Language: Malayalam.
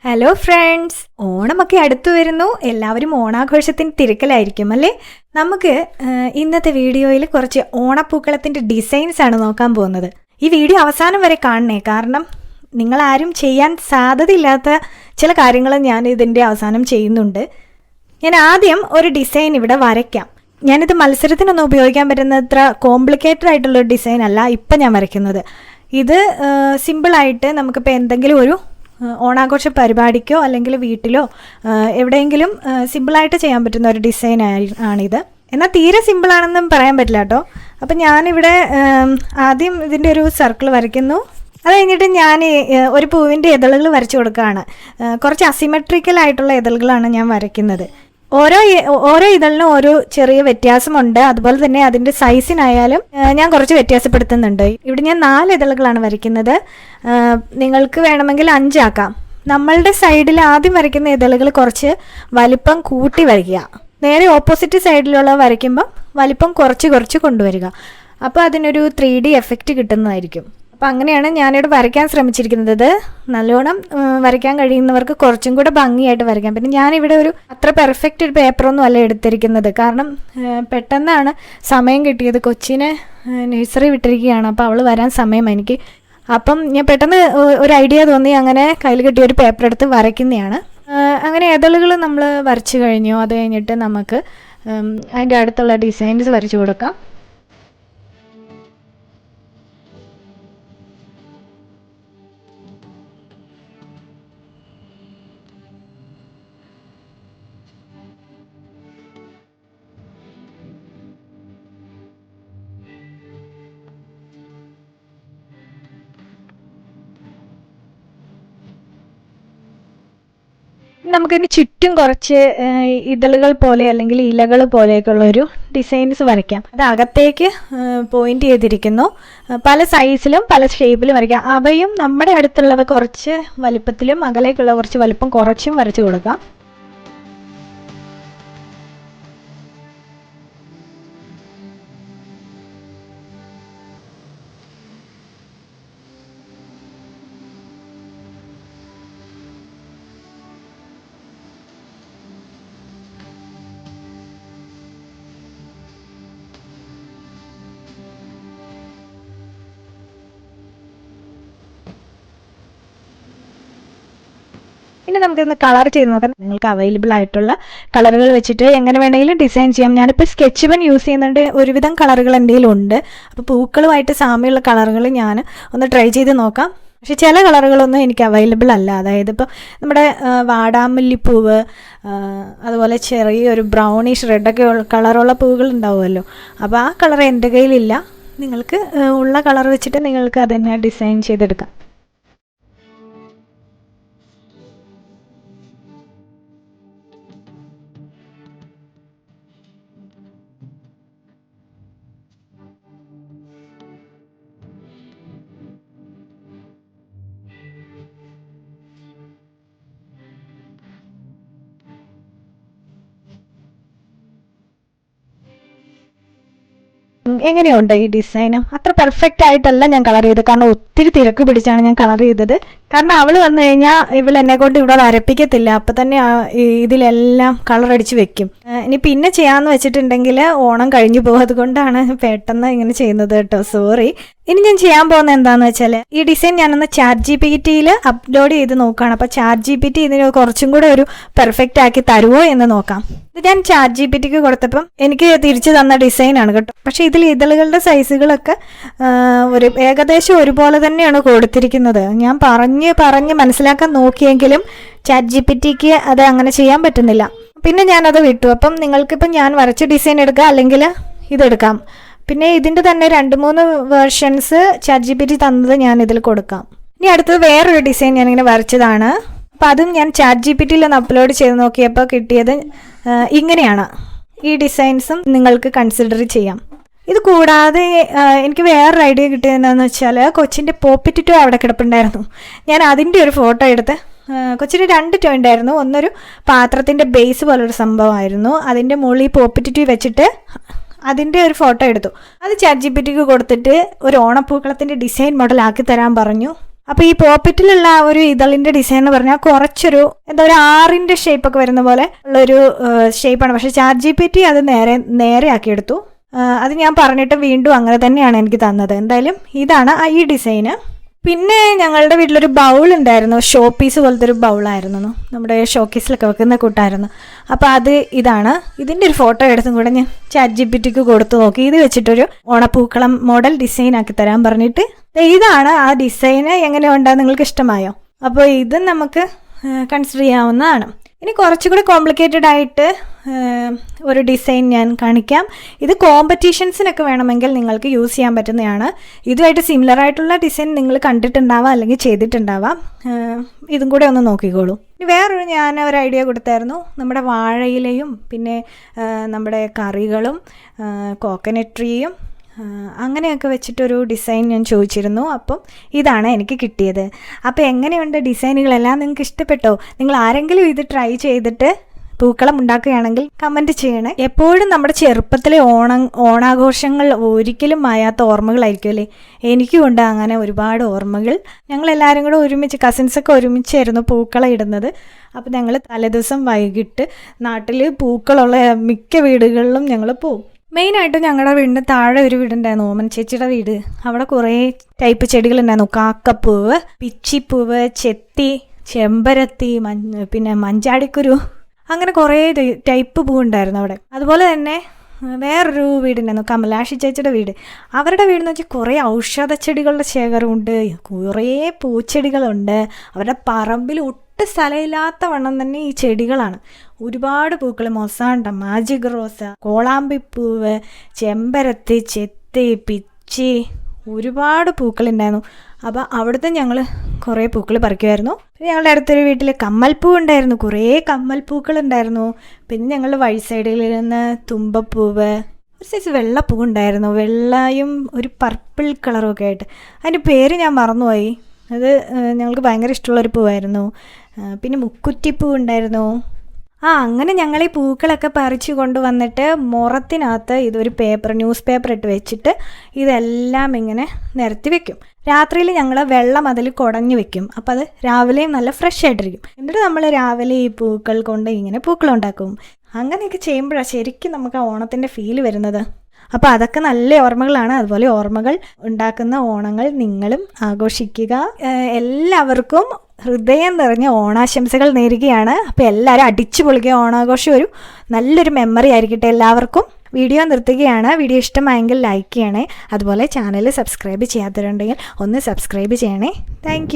ഹലോ ഫ്രണ്ട്സ്, ഓണമൊക്കെ അടുത്തു വരുന്നു. എല്ലാവരും ഓണാഘോഷത്തിന് തിരക്കിലായിരിക്കും അല്ലേ? നമുക്ക് ഇന്നത്തെ വീഡിയോയിൽ കുറച്ച് ഓണപ്പൂക്കളത്തിൻ്റെ ഡിസൈൻസ് ആണ് നോക്കാൻ പോകുന്നത്. ഈ വീഡിയോ അവസാനം വരെ കാണണേ, കാരണം നിങ്ങളാരും ചെയ്യാൻ സാധ്യതയില്ലാത്ത ചില കാര്യങ്ങൾ ഞാൻ ഇതിൻ്റെ അവസാനം ചെയ്യുന്നുണ്ട്. ഞാൻ ആദ്യം ഒരു ഡിസൈൻ ഇവിടെ വരയ്ക്കാം. ഞാനിത് മത്സരത്തിനൊന്നും ഉപയോഗിക്കാൻ പറ്റുന്നത്ര കോംപ്ലിക്കേറ്റഡ് ആയിട്ടുള്ളൊരു ഡിസൈൻ അല്ല ഇപ്പം ഞാൻ വരയ്ക്കുന്നത്. ഇത് സിമ്പിളായിട്ട് നമുക്കിപ്പോൾ എന്തെങ്കിലും ഒരു ഓണാഘോഷ പരിപാടിക്കോ അല്ലെങ്കിൽ വീട്ടിലോ എവിടെയെങ്കിലും സിമ്പിളായിട്ട് ചെയ്യാൻ പറ്റുന്ന ഒരു ഡിസൈൻ ആണിത്. എന്നാൽ തീരെ സിമ്പിളാണെന്നും പറയാൻ പറ്റില്ല കേട്ടോ. അപ്പം ഞാനിവിടെ ആദ്യം ഇതിൻ്റെ ഒരു സർക്കിൾ വരയ്ക്കുന്നു. അത് കഴിഞ്ഞിട്ട് ഞാൻ ഒരു പൂവിൻ്റെ ഇതളുകൾ വരച്ചു കൊടുക്കുകയാണ്. കുറച്ച് അസിമെട്രിക്കൽ ആയിട്ടുള്ള ഇതളുകളാണ് ഞാൻ വരയ്ക്കുന്നത്. ഓരോ ഇതളിനും ഓരോ ചെറിയ വ്യത്യാസമുണ്ട്. അതുപോലെ തന്നെ അതിൻ്റെ സൈസിനായാലും ഞാൻ കുറച്ച് വ്യത്യാസപ്പെടുത്തുന്നുണ്ട്. ഇവിടെ ഞാൻ 4 ഇതളുകളാണ് വരയ്ക്കുന്നത്. നിങ്ങൾക്ക് വേണമെങ്കിൽ 5 ആക്കാം. നമ്മളുടെ സൈഡിൽ ആദ്യം വരയ്ക്കുന്ന ഇതളുകൾ കുറച്ച് വലിപ്പം കൂട്ടി വരയ്ക്കുക. നേരെ ഓപ്പോസിറ്റ് സൈഡിലുള്ള വരയ്ക്കുമ്പം വലിപ്പം കുറച്ച് കൊണ്ടുവരിക. അപ്പോൾ അതിനൊരു 3D എഫക്റ്റ് കിട്ടുന്നതായിരിക്കും. അപ്പോൾ അങ്ങനെയാണ് ഞാനിവിടെ വരയ്ക്കാൻ ശ്രമിച്ചിരിക്കുന്നത്. നല്ലോണം വരയ്ക്കാൻ കഴിയുന്നവർക്ക് കുറച്ചും കൂടെ ഭംഗിയായിട്ട് വരയ്ക്കാം. പിന്നെ ഞാനിവിടെ ഒരു അത്ര പെർഫെക്റ്റ് ഒരു പേപ്പറൊന്നും അല്ല എടുത്തിരിക്കുന്നത്, കാരണം പെട്ടെന്നാണ് സമയം കിട്ടിയത്. കൊച്ചിനെ നഴ്സറി വിട്ടിരിക്കുകയാണ്, അപ്പോൾ അവൾ വരാൻ സമയം എനിക്ക്. അപ്പം ഞാൻ പെട്ടെന്ന് ഒരു ഐഡിയ തോന്നി, അങ്ങനെ കയ്യിൽ കിട്ടിയ ഒരു പേപ്പർ എടുത്ത് വരയ്ക്കുന്നതാണ്. അങ്ങനെ ഇതളുകൾ നമ്മൾ വരച്ചു കഴിഞ്ഞു. അത് കഴിഞ്ഞിട്ട് നമുക്ക് അതിൻ്റെ അടുത്തുള്ള ഡിസൈൻസ് വരച്ചു കൊടുക്കാം. നമുക്കിനി ചുറ്റും കുറച്ച് ഇതളുകൾ പോലെ അല്ലെങ്കിൽ ഇലകൾ പോലെയൊക്കെയുള്ള ഒരു ഡിസൈൻസ് വരയ്ക്കാം. അത് അകത്തേക്ക് പോയിന്റ് ചെയ്തിരിക്കുന്നു. പല സൈസിലും പല ഷേപ്പിലും വരയ്ക്കാം. അവയും നമ്മുടെ അടുത്തുള്ളവ കുറച്ച് വലിപ്പത്തിലും അകലേക്കുള്ള കുറച്ച് വലിപ്പം കുറച്ചും വരച്ചു കൊടുക്കാം. ഇനി നമുക്കിന്ന് കളർ ചെയ്ത് നോക്കാം. നിങ്ങൾക്ക് അവൈലബിൾ ആയിട്ടുള്ള കളറുകൾ വെച്ചിട്ട് എങ്ങനെ വേണമെങ്കിലും ഡിസൈൻ ചെയ്യാം. ഞാനിപ്പോൾ സ്കെച്ച് പെൻ യൂസ് ചെയ്യുന്നുണ്ട്. ഒരുവിധം കളറുകൾ എൻ്റെ കയ്യിലുണ്ട്. അപ്പോൾ പൂക്കളുമായിട്ട് സാമ്യമുള്ള കളറുകൾ ഞാൻ ഒന്ന് ട്രൈ ചെയ്ത് നോക്കാം. പക്ഷെ ചില കളറുകളൊന്നും എനിക്ക് അവൈലബിൾ അല്ല. അതായത് ഇപ്പോൾ നമ്മുടെ വാടാമല്ലിപ്പൂവ്, അതുപോലെ ചെറിയൊരു ബ്രൗണിഷ് റെഡൊക്കെ കളറുള്ള പൂവുകൾ ഉണ്ടാവുമല്ലോ. അപ്പോൾ ആ കളർ എൻ്റെ കയ്യിലില്ല. നിങ്ങൾക്ക് ഉള്ള കളർ വെച്ചിട്ട് നിങ്ങൾക്ക് അതന്നെ ഡിസൈൻ ചെയ്തെടുക്കാം. എങ്ങനെയുണ്ട് ഈ ഡിസൈനും? അത്ര പെർഫെക്റ്റ് ആയിട്ടല്ല ഞാൻ കളർ ചെയ്തത്, കാരണം ഒത്തിരി തിരക്ക് പിടിച്ചാണ് ഞാൻ കളർ ചെയ്തത്. കാരണം അവൾ വന്നു കഴിഞ്ഞാൽ ഇവൾ എന്നെ കൊണ്ട് ഇവിടെ വരപ്പിക്കത്തില്ല. അപ്പം തന്നെ ഇതിലെല്ലാം കളർ അടിച്ച് വെക്കും. ഇനി പിന്നെ ചെയ്യാമെന്ന് വെച്ചിട്ടുണ്ടെങ്കിൽ ഓണം കഴിഞ്ഞു പോകും. അതുകൊണ്ടാണ് പെട്ടെന്ന് ഇങ്ങനെ ചെയ്യുന്നത് കേട്ടോ, സോറി. ഇനി ഞാൻ ചെയ്യാൻ പോകുന്നത് എന്താണെന്ന് വെച്ചാൽ, ഈ ഡിസൈൻ ഞാനൊന്ന് ChatGPT-യിൽ അപ്ലോഡ് ചെയ്ത് നോക്കുകയാണ്. അപ്പോൾ ChatGPT ഇതിന് കുറച്ചും കൂടെ ഒരു പെർഫെക്റ്റ് ആക്കി തരുമോ എന്ന് നോക്കാം. ഇത് ഞാൻ ChatGPT-ക്ക് കൊടുത്തപ്പം എനിക്ക് തിരിച്ചു തന്ന ഡിസൈനാണ് കേട്ടോ. പക്ഷേ ഇതിൽ ഇതളുകളുടെ സൈസുകളൊക്കെ ഒരു ഏകദേശം ഒരുപോലെ തന്നെയാണ് കൊടുത്തിരിക്കുന്നത്. ഞാൻ പറഞ്ഞ് മനസ്സിലാക്കാൻ നോക്കിയെങ്കിലും ChatGPT-ക്ക് അത് അങ്ങനെ ചെയ്യാൻ പറ്റുന്നില്ല. പിന്നെ ഞാനത് വിട്ടു. അപ്പം നിങ്ങൾക്കിപ്പം ഞാൻ വരച്ച ഡിസൈൻ എടുക്കാം, അല്ലെങ്കിൽ ഇതെടുക്കാം. പിന്നെ ഇതിൻ്റെ തന്നെ 2-3 വേർഷൻസ് ChatGPT തന്നത് ഞാൻ ഇതിൽ കൊടുക്കാം. ഇനി അടുത്തത് വേറൊരു ഡിസൈൻ ഞാനിങ്ങനെ വരച്ചതാണ്. അപ്പോൾ അതും ഞാൻ ChatGPT-യിൽ ഒന്ന് അപ്ലോഡ് ചെയ്ത് നോക്കിയപ്പോൾ കിട്ടിയത് ഇങ്ങനെയാണ്. ഈ ഡിസൈൻസും നിങ്ങൾക്ക് കൺസിഡർ ചെയ്യാം. ഇത് കൂടാതെ എനിക്ക് വേറൊരു ഐഡിയ കിട്ടിയതെന്താണെന്ന് വെച്ചാൽ, കൊച്ചിൻ്റെ പോപ്പിറ്റ് ടോ അവിടെ കിടപ്പുണ്ടായിരുന്നു. ഞാൻ അതിൻ്റെ ഒരു ഫോട്ടോ എടുത്ത്, കൊച്ചിന് 2 ടോ ഉണ്ടായിരുന്നു. ഒന്നൊരു പാത്രത്തിൻ്റെ ബേസ് പോലൊരു സംഭവമായിരുന്നു. അതിൻ്റെ മുകളിൽ പോപ്പിറ്റ് ടോ വെച്ചിട്ട് അതിൻ്റെ ഒരു ഫോട്ടോ എടുത്തു. അത് ChatGPT-ക്ക് കൊടുത്തിട്ട് ഒരു ഓണപ്പൂക്കളത്തിൻ്റെ ഡിസൈൻ മോഡൽ ആക്കി തരാൻ പറഞ്ഞു. അപ്പോൾ ഈ പോപ്പറ്റിലുള്ള ആ ഒരു ഇതളിൻ്റെ ഡിസൈൻ എന്ന് പറഞ്ഞാൽ കുറച്ചൊരു എന്താ ഒരു 6-ന്റെ ഷേപ്പൊക്കെ വരുന്ന പോലെ ഉള്ളൊരു ഷേപ്പാണ്. പക്ഷേ ChatGPT അത് നേരെ ആക്കിയെടുത്തു. അത് ഞാൻ പറഞ്ഞിട്ട് വീണ്ടും അങ്ങനെ തന്നെയാണ് എനിക്ക് തന്നത്. എന്തായാലും ഇതാണ് ഈ ഡിസൈന്. പിന്നെ ഞങ്ങളുടെ വീട്ടിലൊരു ബൗൾ ഉണ്ടായിരുന്നു, ഷോ പീസ് പോലത്തെ ഒരു ബൗളായിരുന്നു, നമ്മുടെ ഷോക്കേസിലൊക്കെ വെക്കുന്ന കൂട്ടായിരുന്നു. അപ്പോൾ ഇതാണ്. ഇതിൻ്റെ ഒരു ഫോട്ടോ എടുത്തും കൂടെ ഞാൻ ChatGPTക്ക് കൊടുത്തു നോക്കി. ഇത് വെച്ചിട്ടൊരു ഓണപ്പൂക്കളം മോഡൽ ഡിസൈൻ ആക്കി തരാൻ പറഞ്ഞിട്ട് ഇതാണ് ആ ഡിസൈന്. എങ്ങനെയുണ്ടാകും, നിങ്ങൾക്ക് ഇഷ്ടമായോ? അപ്പോൾ ഇത് നമുക്ക് കൺസിഡർ ചെയ്യാവുന്നതാണ്. ഇനി കുറച്ചുകൂടി കോംപ്ലിക്കേറ്റഡ് ആയിട്ട് ഒരു ഡിസൈൻ ഞാൻ കാണിക്കാം. ഇത് കോമ്പറ്റീഷൻസിനൊക്കെ വേണമെങ്കിൽ നിങ്ങൾക്ക് യൂസ് ചെയ്യാൻ പറ്റുന്നതാണ്. ഇതുമായിട്ട് സിമിലർ ആയിട്ടുള്ള ഡിസൈൻ നിങ്ങൾ കണ്ടിട്ടുണ്ടാവാം അല്ലെങ്കിൽ ചെയ്തിട്ടുണ്ടാവാം. ഇതും കൂടെ ഒന്ന് നോക്കിക്കോളൂ. ഇനി ഞാൻ ഒരു ഐഡിയ കൊടുത്തായിരുന്നു. നമ്മുടെ വാഴയിലയും പിന്നെ നമ്മുടെ കറികളും കോക്കനട്ട് ട്രീയും അങ്ങനെയൊക്കെ വെച്ചിട്ടൊരു ഡിസൈൻ ഞാൻ ചോദിച്ചിരുന്നു. അപ്പം ഇതാണ് എനിക്ക് കിട്ടിയത്. അപ്പോൾ എങ്ങനെയുണ്ട് ഡിസൈനുകളെല്ലാം? നിങ്ങൾക്ക് ഇഷ്ടപ്പെട്ടോ? നിങ്ങൾ ആരെങ്കിലും ഇത് ട്രൈ ചെയ്തിട്ട് പൂക്കളം ഉണ്ടാക്കുകയാണെങ്കിൽ കമൻറ്റ് ചെയ്യണേ. എപ്പോഴും നമ്മുടെ ചെറുപ്പത്തിലെ ഓണാഘോഷങ്ങൾ ഒരിക്കലും മായാത്ത ഓർമ്മകളായിരിക്കും അല്ലേ? എനിക്കും ഉണ്ട് അങ്ങനെ ഒരുപാട് ഓർമ്മകൾ. ഞങ്ങളെല്ലാവരും കൂടെ ഒരുമിച്ച്, കസിൻസൊക്കെ ഒരുമിച്ചായിരുന്നു പൂക്കളം ഇടുന്നത്. അപ്പോൾ ഞങ്ങൾ തലേദിവസം വൈകിട്ട് നാട്ടിൽ പൂക്കളുള്ള മിക്ക വീടുകളിലും ഞങ്ങൾ പോവും. മെയിനായിട്ട് ഞങ്ങളുടെ വീടിൻ്റെ താഴെ ഒരു വീടുണ്ടായിരുന്നു, ഓമൻ ചേച്ചിയുടെ വീട്. അവിടെ കുറേ ടൈപ്പ് ചെടികളുണ്ടായിരുന്നു. കാക്കപ്പൂവ്, പിച്ചിപ്പൂവ്, ചെത്തി, ചെമ്പരത്തി, പിന്നെ മഞ്ചാടിക്കുരു, അങ്ങനെ കുറേ ടൈപ്പ് പൂവുണ്ടായിരുന്നു അവിടെ. അതുപോലെ തന്നെ വേറൊരു വീടുണ്ടായിരുന്നു, കമലാക്ഷി ചേച്ചിയുടെ വീട്. അവരുടെ വീടെന്ന് വെച്ചാൽ കുറേ ഔഷധ ചെടികളുടെ ശേഖരമുണ്ട്, കുറേ പൂച്ചെടികളുണ്ട്. അവരുടെ പറമ്പിൽ സ്ഥലമില്ലാത്ത വണ്ണം തന്നെ ഈ ചെടികളാണ്. ഒരുപാട് പൂക്കൾ, മൊസാണ്ട, മാജിക് റോസ, കോളാമ്പിപ്പൂവ്, ചെമ്പരത്തി, ചെത്തി, പിച്ചി, ഒരുപാട് പൂക്കളുണ്ടായിരുന്നു. അപ്പോൾ അവിടുത്തെ ഞങ്ങൾ കുറേ പൂക്കൾ പറിക്കുമായിരുന്നു. പിന്നെ ഞങ്ങളുടെ അടുത്തൊരു വീട്ടിൽ കമ്മൽപ്പൂ ഉണ്ടായിരുന്നു, കുറേ കമ്മൽപ്പൂക്കളുണ്ടായിരുന്നു. പിന്നെ ഞങ്ങൾ വഴി സൈഡിൽ നിന്ന് തുമ്പപ്പൂവ്, ഒരു സൈസ് വെള്ളപ്പൂ ഉണ്ടായിരുന്നു, വെള്ളയും ഒരു പർപ്പിൾ കളറും ഒക്കെ ആയിട്ട്. അതിൻ്റെ പേര് ഞാൻ മറന്നുപോയി. അത് ഞങ്ങൾക്ക് ഭയങ്കര ഇഷ്ടമുള്ളൊരു പൂവായിരുന്നു. പിന്നെ മുക്കുറ്റിപ്പൂ ഉണ്ടായിരുന്നു. അങ്ങനെ ഞങ്ങൾ ഈ പൂക്കളൊക്കെ പറിച്ചു കൊണ്ടുവന്നിട്ട് മുറത്തിനകത്ത് ഇതൊരു ന്യൂസ് പേപ്പർ ഇട്ട് വെച്ചിട്ട് ഇതെല്ലാം ഇങ്ങനെ നിരത്തി വെക്കും. രാത്രിയിൽ ഞങ്ങൾ വെള്ളം അതിൽ കുടഞ്ഞു വെക്കും. അപ്പോൾ അത് രാവിലെയും നല്ല ഫ്രഷ് ആയിട്ടിരിക്കും. എന്നിട്ട് നമ്മൾ രാവിലെ ഈ പൂക്കൾ കൊണ്ട് ഇങ്ങനെ പൂക്കളുണ്ടാക്കും. അങ്ങനെയൊക്കെ ചെയ്യുമ്പോഴാണ് ശരിക്കും നമുക്ക് ആ ഓണത്തിൻ്റെ ഫീൽ വരുന്നത്. അപ്പോൾ അതൊക്കെ നല്ല ഓർമ്മകളാണ്. അതുപോലെ ഓർമ്മകൾ ഉണ്ടാക്കുന്ന ഓണങ്ങൾ നിങ്ങളും ആഘോഷിക്കുക. എല്ലാവർക്കും ഹൃദയം നിറഞ്ഞ ഓണാശംസകൾ നേരുകയാണ്. അപ്പോൾ എല്ലാവരും അടിച്ചു പൊളിക്കുക. ഓണാഘോഷം ഒരു നല്ലൊരു മെമ്മറി ആയിരിക്കട്ടെ എല്ലാവർക്കും. വീഡിയോ നിർത്തുകയാണ്. വീഡിയോ ഇഷ്ടമായെങ്കിൽ ലൈക്ക് ചെയ്യണേ. അതുപോലെ ചാനൽ സബ്സ്ക്രൈബ് ചെയ്യാത്തവരുണ്ടെങ്കിൽ ഒന്ന് സബ്സ്ക്രൈബ് ചെയ്യണേ. താങ്ക്